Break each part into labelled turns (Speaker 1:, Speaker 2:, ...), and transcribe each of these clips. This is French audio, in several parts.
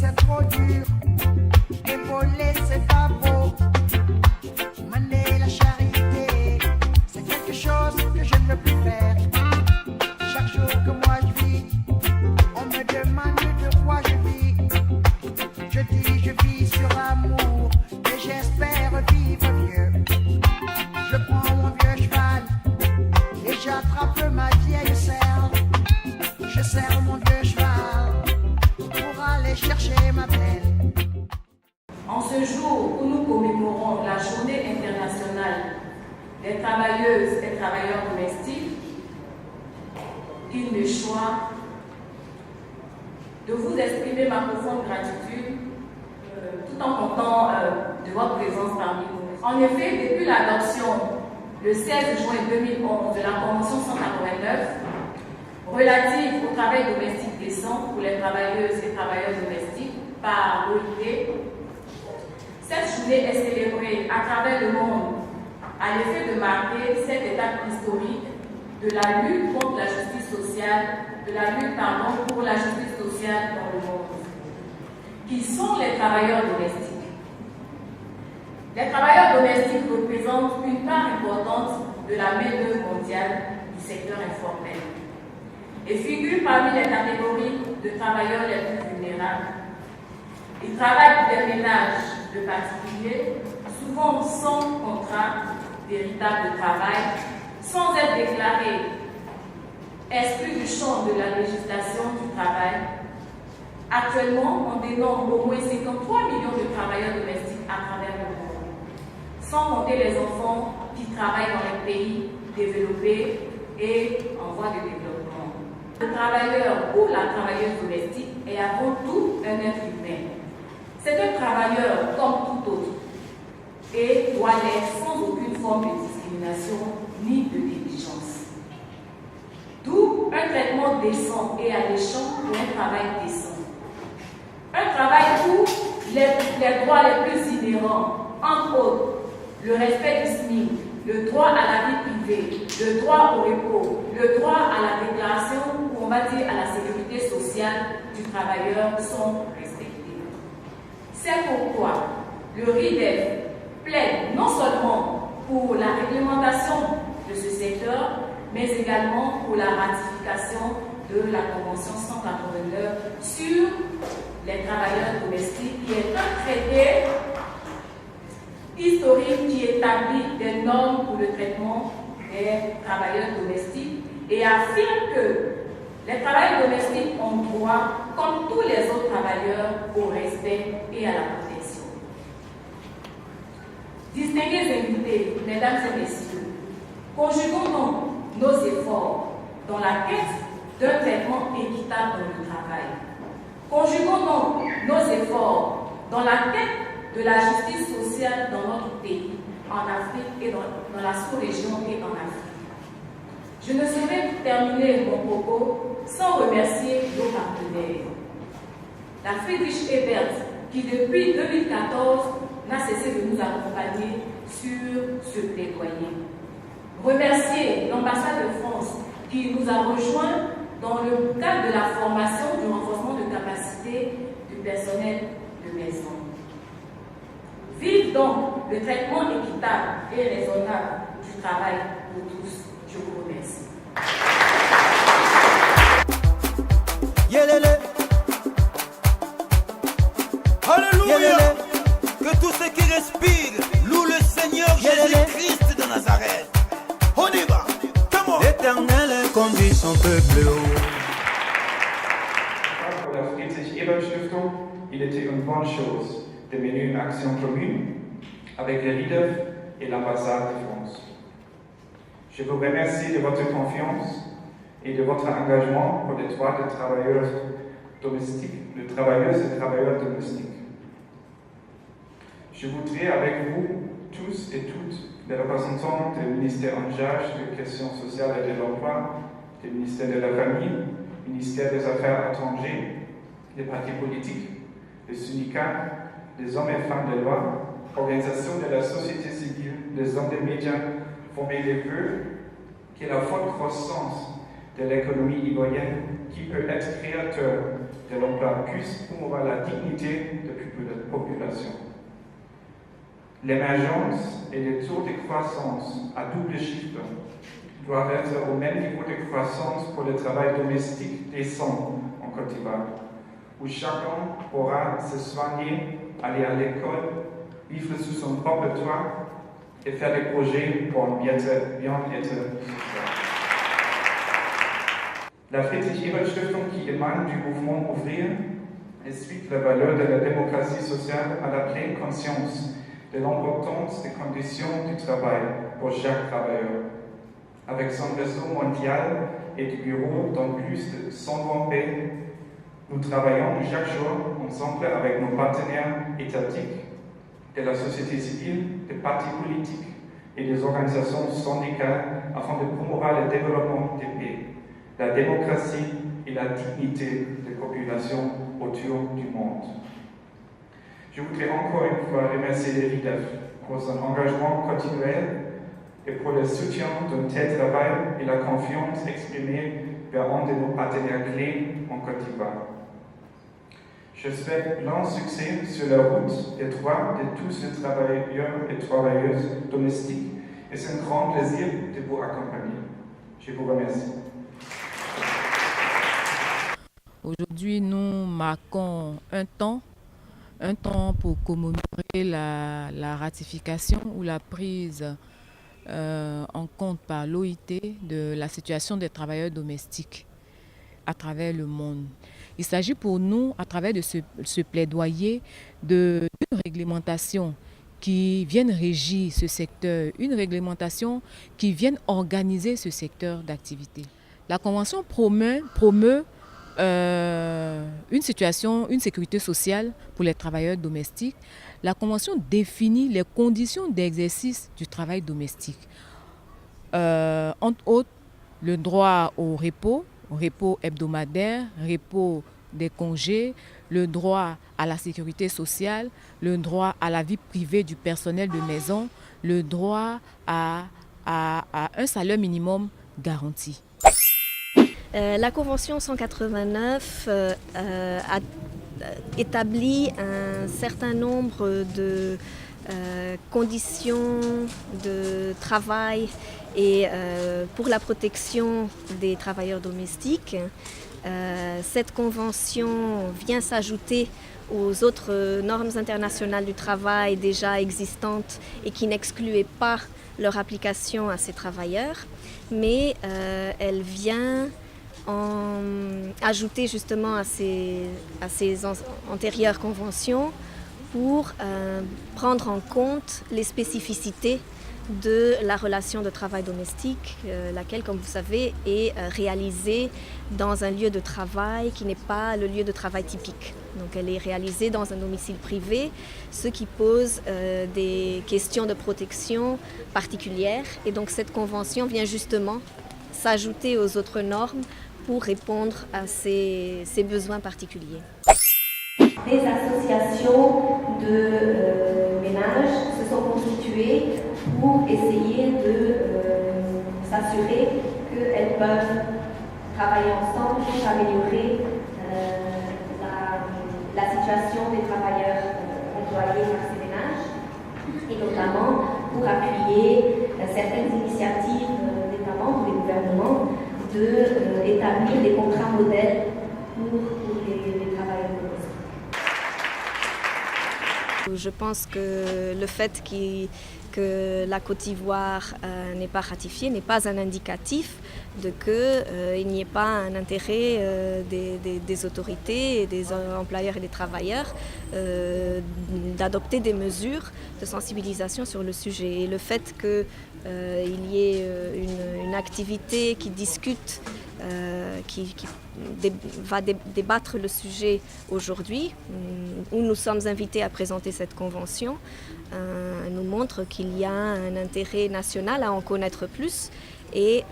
Speaker 1: c'est trop dur. Épauler, c'est pas beau. Mener la charité, c'est quelque chose que je ne veux plus faire. Chaque jour que moi je vis, on me demande de quoi je vis. Je dis je vis sur l'amour et j'espère vivre mieux. Je prends mon vieux cheval et j'attrape ma vieille selle. Je serre mon vieux cheval pour aller chercher ma belle.
Speaker 2: En ce jour où nous commémorons la Journée internationale des travailleuses et travailleurs domestiques, il me choix de vous exprimer ma profonde gratitude tout en comptant de votre présence parmi nous. En effet, depuis l'adoption le 16 juin 2011 de la Convention 189 relative au travail domestique décent pour les travailleuses et travailleurs domestiques par l'OIT, cette journée est célébrée à travers le monde à l'effet de marquer cette étape historique de la lutte contre la justice sociale, pour la justice sociale dans le monde. Qui sont les travailleurs domestiques? Les travailleurs domestiques représentent une part importante de la main-d'œuvre mondiale du secteur informel et figurent parmi les catégories de travailleurs les plus vulnérables. Ils travaillent pour des ménages de particuliers, souvent sans contrat véritable de travail, sans être déclarés exclus du champ de la législation du travail. Actuellement, on dénombre au moins 53 millions de travailleurs domestiques à travers le monde, sans compter les enfants qui travaillent dans les pays développés et en voie de développement. Le travailleur ou la travailleuse domestique est avant tout un être humain. C'est un travailleur comme tout autre et doit l'être sans aucune forme de discrimination ni de négligence. D'où un traitement décent et alléchant pour un travail décent. Un travail où les droits les plus inhérents, entre autres, le respect du SMIC, le droit à la vie privée, le droit au repos, le droit à la déclaration, ou on va dire à la sécurité sociale du travailleur sont respectés. C'est pourquoi le RIDEF plaide non seulement pour la réglementation de ce secteur, mais également pour la ratification de la Convention 189 sur les travailleurs domestiques, qui est un traité historique qui établit des normes pour le traitement des travailleurs domestiques et affirme que les travailleurs domestiques ont droit, comme tous les autres travailleurs, au respect et à la protection. Distingués invités, mesdames et messieurs, conjuguons donc nos efforts dans la quête d'un traitement équitable dans le travail. Conjuguons donc nos efforts dans la quête de la justice sociale dans notre pays, en Afrique et dans la sous-région et en Afrique. Je ne saurais terminer mon propos sans remercier nos partenaires. La Friedrich Ebert, qui depuis 2014 n'a cessé de nous accompagner sur ce plaidoyer. Remercier l'ambassade de France qui nous a rejoints dans le cadre de la formation du renforcement de capacité du personnel de maison. Vive donc le traitement équitable et raisonnable du travail pour tous. Je vous remercie.
Speaker 3: Yélélé. Alléluia. Yélélé. Que tous ceux qui respirent louent le Seigneur Jésus-Christ de Nazareth. On y va. L'Éternel conduit son peuple haut.
Speaker 4: Pour la Friedrich-Ebert-Stiftung, il était une bonne chose de mener une action commune avec le RIDEF et l'ambassade de France. Je vous remercie de votre confiance et de votre engagement pour les droits des travailleurs domestiques, de travailleuses et travailleurs domestiques. Je voudrais avec vous tous et toutes, les représentants du ministère en charge des questions sociales et de l'emploi, du ministère de la Famille, du ministère des Affaires étrangères, des partis politiques, des syndicats, des hommes et femmes de loi, organisations de la société civile, des hommes des médias, former les vœux que la forte croissance de l'économie ivoirienne qui peut être créateur de l'emploi puisse promouvoir la dignité de la population. L'émergence et les taux de croissance à double chiffre doivent être au même niveau de croissance pour le travail domestique décent en Côte d'Ivoire, où chacun pourra se soigner, aller à l'école, vivre sous son propre toit et faire des projets pour un bien-être social. La Friedrich-Ebert-Stiftung qui émane du mouvement ouvrier explique la valeur de la démocratie sociale à la pleine conscience de l'importance des conditions du travail pour chaque travailleur. Avec son réseau mondial et du bureau dans plus de 120 pays, nous travaillons chaque jour ensemble avec nos partenaires étatiques, de la société civile, des partis politiques et des organisations syndicales afin de promouvoir le développement des pays, la démocratie et la dignité des populations autour du monde. Je voudrais encore une fois remercier les LIDEF pour son engagement continuel et pour le soutien d'un tel travail et la confiance exprimée vers un de nos partenaires clés en Côte d'Ivoire. Je souhaite plein succès sur la route des droits de tous les travailleurs et travailleuses domestiques et c'est un grand plaisir de vous accompagner. Je vous remercie.
Speaker 5: Aujourd'hui, nous marquons un temps pour commémorer la ratification ou la prise en compte par l'OIT de la situation des travailleurs domestiques à travers le monde. Il s'agit pour nous, à travers de ce plaidoyer, d'une réglementation qui vienne régir ce secteur, une réglementation qui vienne organiser ce secteur d'activité. La Convention promeut une sécurité sociale pour les travailleurs domestiques. La Convention définit les conditions d'exercice du travail domestique. Entre autres, le droit au repos hebdomadaire, repos des congés, le droit à la sécurité sociale, le droit à la vie privée du personnel de maison, le droit à un salaire minimum garanti.
Speaker 6: La Convention 189 a établi un certain nombre de conditions de travail et pour la protection des travailleurs domestiques. Cette convention vient s'ajouter aux autres normes internationales du travail déjà existantes et qui n'excluaient pas leur application à ces travailleurs, mais elle vient ajouter justement à ces antérieures conventions pour prendre en compte les spécificités de la relation de travail domestique, laquelle, comme vous savez, est réalisée dans un lieu de travail qui n'est pas le lieu de travail typique. Donc elle est réalisée dans un domicile privé, ce qui pose des questions de protection particulières. Et donc cette convention vient justement s'ajouter aux autres normes pour répondre à ces besoins particuliers. Des associations de ménages se sont constituées pour essayer de s'assurer qu'elles peuvent travailler ensemble pour améliorer la situation des travailleurs employés par ces ménages et notamment pour appuyer certaines initiatives d'États membres, des gouvernements, d'établir des contrats modèles pour les travailleurs domestiques. Je pense que le fait que la Côte d'Ivoire n'est pas ratifiée n'est pas un indicatif de qu'il n'y ait pas un intérêt des autorités, et des employeurs et des travailleurs d'adopter des mesures de sensibilisation sur le sujet. Et le fait qu'il y ait une activité qui discute, qui va débattre le sujet aujourd'hui, où nous sommes invités à présenter cette convention, nous montre qu'il y a un intérêt national à en connaître plus et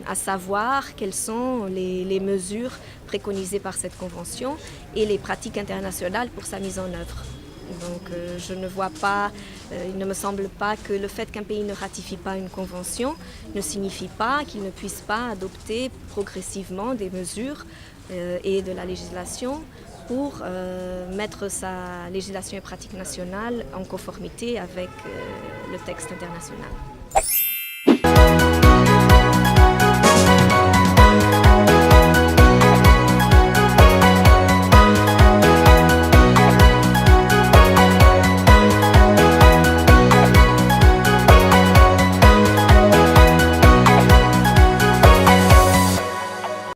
Speaker 6: à savoir quelles sont les mesures préconisées par cette convention et les pratiques internationales pour sa mise en œuvre. Donc je ne vois pas, il ne me semble pas que le fait qu'un pays ne ratifie pas une convention ne signifie pas qu'il ne puisse pas adopter progressivement des mesures et de la législation pour mettre sa législation et pratique nationale en conformité avec le texte international.